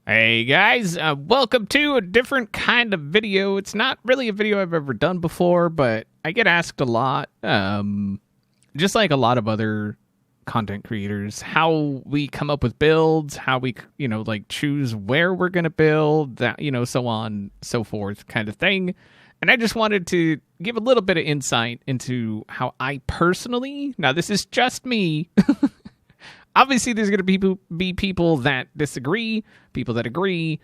Hey guys, welcome to a different kind of video. It's not really a video I've ever done before, but I get asked a lot, just like a lot of other content creators, how we come up with builds, how we, like choose where we're going to build, that, so on, so forth kind of thing. And I just wanted to give a little bit of insight into how I personally, now this is just me, obviously, there's going to be people that disagree, people that agree,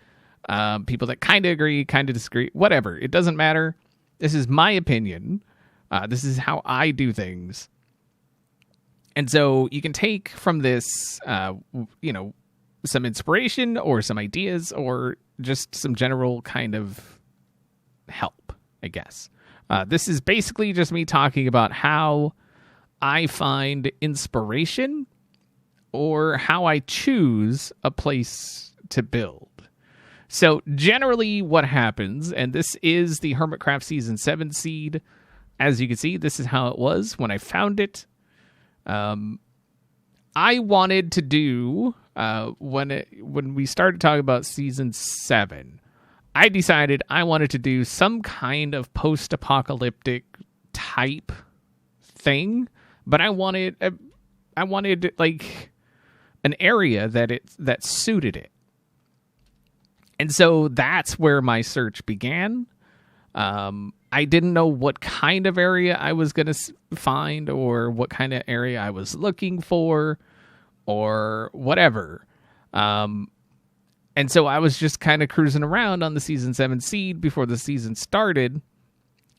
people that kind of agree, kind of disagree, whatever. It doesn't matter. This is my opinion. This is how I do things. And so you can take from this, some inspiration or some ideas or just some general kind of help, I guess. This is basically just me talking about how I find inspiration or how I choose a place to build. So generally what happens, and this is the Hermitcraft Season 7 seed, as you can see, this is how it was when I found it. I wanted to do, when we started talking about Season 7, I decided I wanted to do some kind of post-apocalyptic type thing, but I wanted like an area that suited it. And so that's where my search began. I didn't know what kind of area I was going to find or what kind of area I was looking for or whatever. And so I was just kind of cruising around on the Season 7 seed before the season started,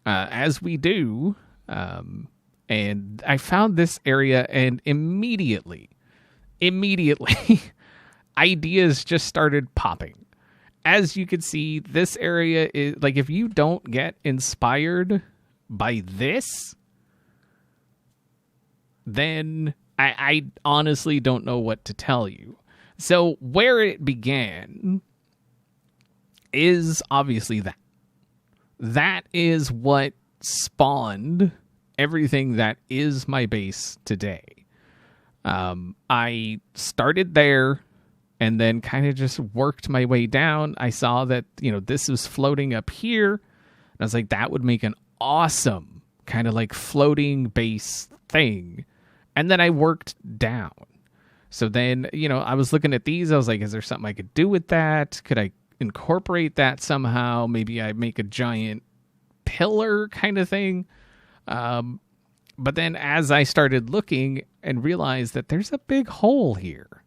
as we do. And I found this area and immediately, ideas just started popping. As you can see, this area is like, if you don't get inspired by this, then I honestly don't know what to tell you. So where it began is obviously that. That is what spawned everything that is my base today. I started there and then kind of just worked my way down. I saw that, this was floating up here. And I was like, that would make an awesome kind of like floating base thing. And then I worked down. So then, I was looking at these. I was like, is there something I could do with that? Could I incorporate that somehow? Maybe I make a giant pillar kind of thing. But then as I started looking and realized that there's a big hole here.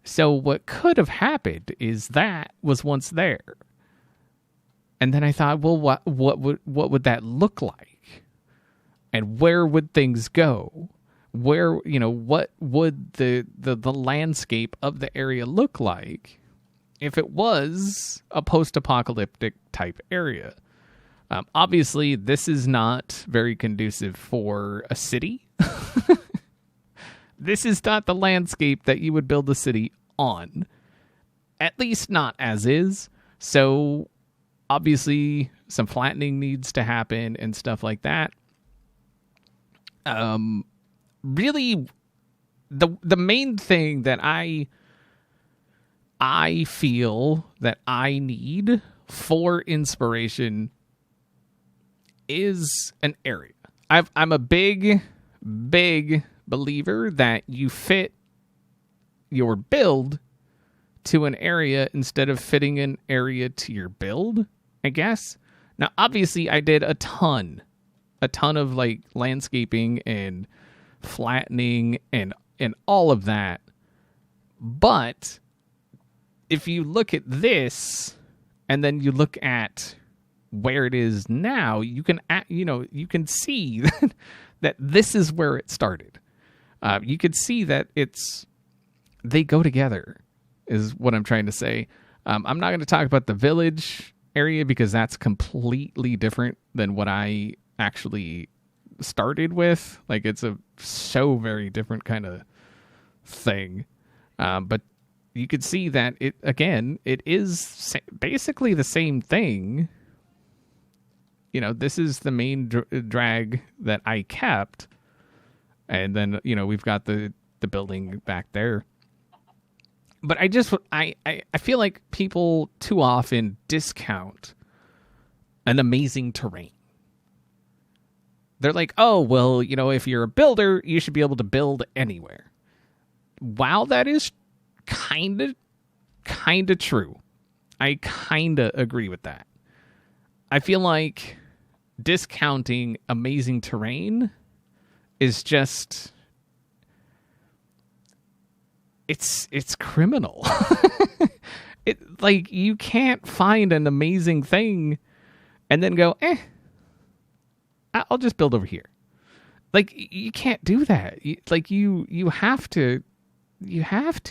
So what could have happened is that was once there. And then I thought, well, what would that look like? And where would things go? Where, what would the landscape of the area look like if it was a post-apocalyptic type area? Obviously, this is not very conducive for a city. This is not the landscape that you would build a city on. At least not as is. So, obviously, some flattening needs to happen and stuff like that. Really, the main thing that I feel that I need for inspiration is an area. I'm a big believer that you fit your build to an area instead of fitting an area to your build, I guess. Now, obviously, I did a ton of like landscaping and flattening and all of that. But if you look at this and then you look at where it is now, you can see that this is where it started. You could see that they go together, is what I'm trying to say. I'm not going to talk about the village area because that's completely different than what I actually started with. Like, it's a so very different kind of thing. But you could see that it is basically the same thing. This is the main drag that I kept. And then, we've got the building back there. But I feel like people too often discount an amazing terrain. They're like, oh, well, you know, if you're a builder, you should be able to build anywhere. While that is kind of true, I kind of agree with that. I feel like discounting amazing terrain is just, it's criminal. Like, you can't find an amazing thing and then go, I'll just build over here. Like, you can't do that. You have to. You have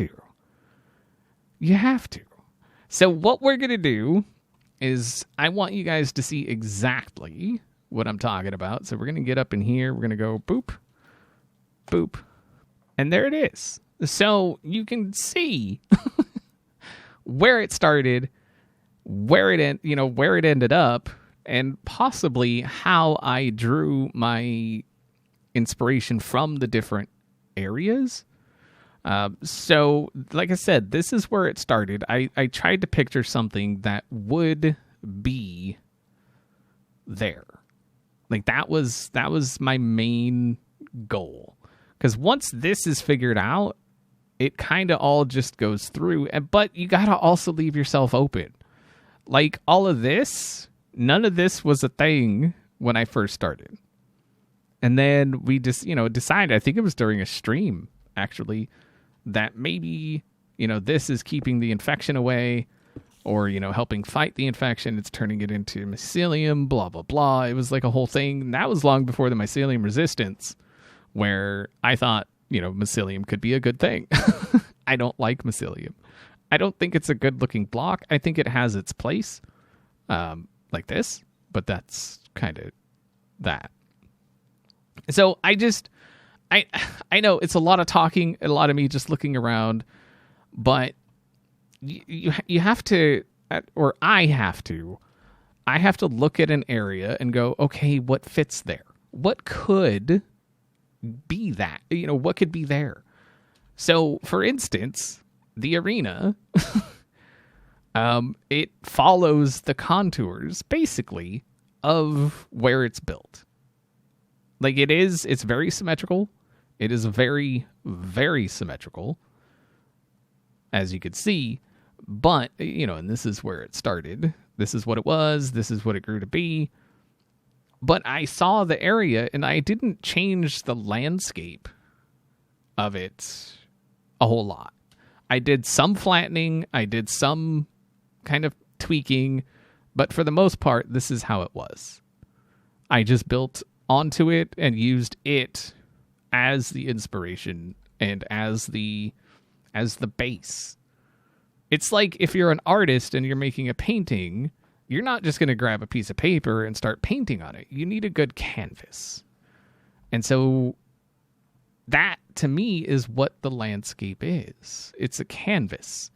to. So what we're going to do is I want you guys to see exactly what I'm talking about. So we're going to get up in here. We're going to go boop, boop. And there it is. So you can see where it started, where it ended up, and possibly how I drew my inspiration from the different areas. So, like I said, this is where it started. I tried to picture something that would be there. Like, that was my main goal. Because once this is figured out, it kind of all just goes through. But you got to also leave yourself open. Like, all of this, none of this was a thing when I first started. And then we just, decided, I think it was during a stream, actually, that maybe, this is keeping the infection away or, helping fight the infection. It's turning it into mycelium, blah, blah, blah. It was like a whole thing. And that was long before the mycelium resistance, where I thought, mycelium could be a good thing. I don't like mycelium. I don't think it's a good looking block. I think it has its place, like this, but that's kind of that. So I know it's a lot of talking, a lot of me just looking around, but you have to, or I have to look at an area and go, okay, what fits there? What could be that? What could be there? So, for instance, the arena, it follows the contours, basically, of where it's built. Like, it's very symmetrical. It is very, very symmetrical, as you could see. But, and this is where it started. This is what it was. This is what it grew to be. But I saw the area, and I didn't change the landscape of it a whole lot. I did some flattening. I did some kind of tweaking. But for the most part, this is how it was. I just built onto it and used it as the inspiration and as the base. It's like if you're an artist and you're making a painting, you're not just going to grab a piece of paper and start painting on it. You need a good canvas. And so that, to me, is what the landscape is. It's a canvas.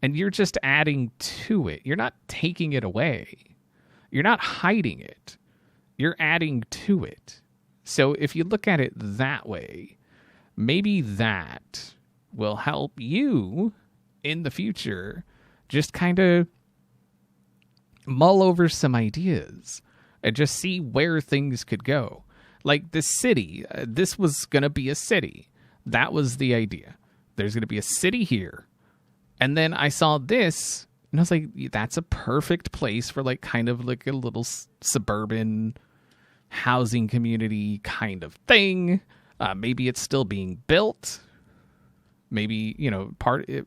And you're just adding to it. You're not taking it away. You're not hiding it. You're adding to it. So if you look at it that way, maybe that will help you in the future just kind of mull over some ideas and just see where things could go. Like the city, this was going to be a city. That was the idea. There's going to be a city here. And then I saw this and I was like, that's a perfect place for like kind of like a little suburban housing community kind of thing. Maybe it's still being built. Maybe,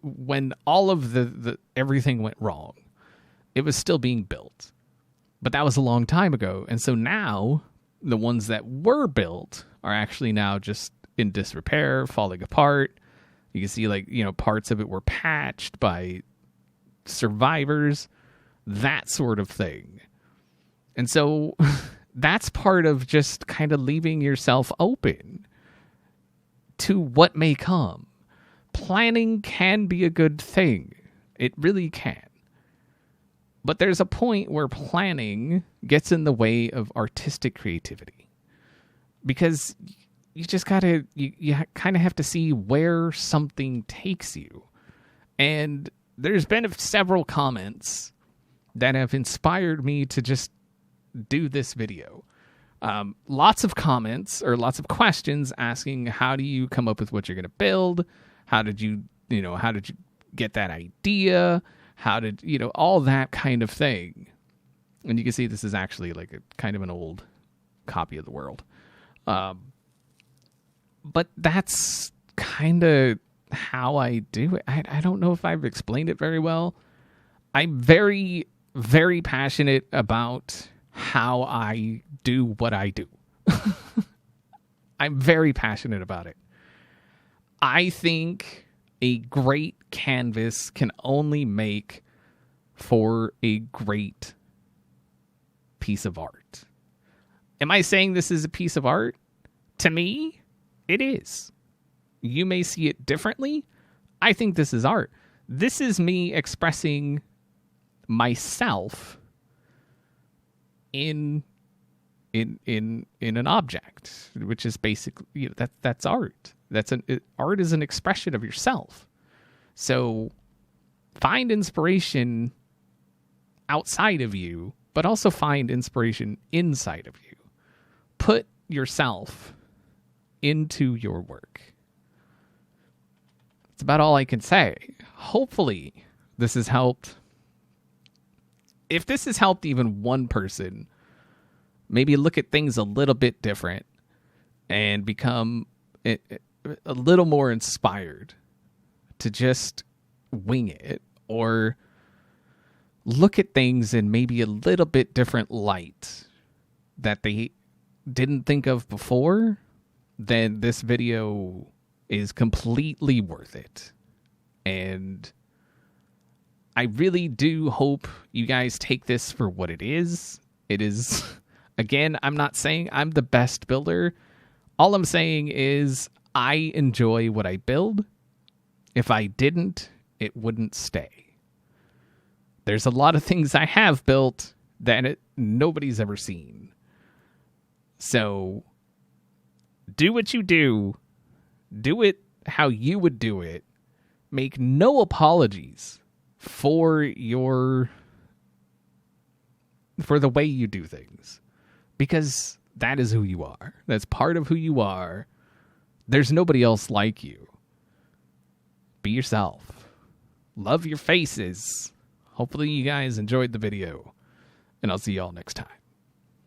when all of the everything went wrong, it was still being built. But that was a long time ago. And so now the ones that were built are actually now just in disrepair, falling apart. You can see parts of it were patched by survivors, that sort of thing. And so that's part of just kind of leaving yourself open to what may come. Planning can be a good thing. It really can. But there's a point where planning gets in the way of artistic creativity. Because you just gotta, you kind of have to see where something takes you. And there's been several comments that have inspired me to just do this video. Lots of comments or lots of questions asking, how do you come up with what you're going to build? How did you get that idea? How did, all that kind of thing. And you can see this is actually like a kind of an old copy of the world. But that's kind of how I do it. I don't know if I've explained it very well. I'm very, very passionate about how I do what I do. I'm very passionate about it. I think a great canvas can only make for a great piece of art. Am I saying this is a piece of art? To me, it is. You may see it differently. I think this is art. This is me expressing myself in an object, which is basically, that's art. Art is an expression of yourself. So find inspiration outside of you, but also find inspiration inside of you. Put yourself into your work. That's about all I can say. Hopefully this has helped. If this has helped even one person, maybe look at things a little bit different and become a little more inspired to just wing it, or look at things in maybe a little bit different light that they didn't think of before, then this video is completely worth it. And I really do hope you guys take this for what it is. It is, again, I'm not saying I'm the best builder. All I'm saying is I enjoy what I build. If I didn't, it wouldn't stay. There's a lot of things I have built that nobody's ever seen. So do what you do. Do it how you would do it. Make no apologies for the way you do things, because that is who you are. That's part of who you are. There's nobody else like you. Be yourself. Love your faces. Hopefully you guys enjoyed the video, and I'll see y'all next time.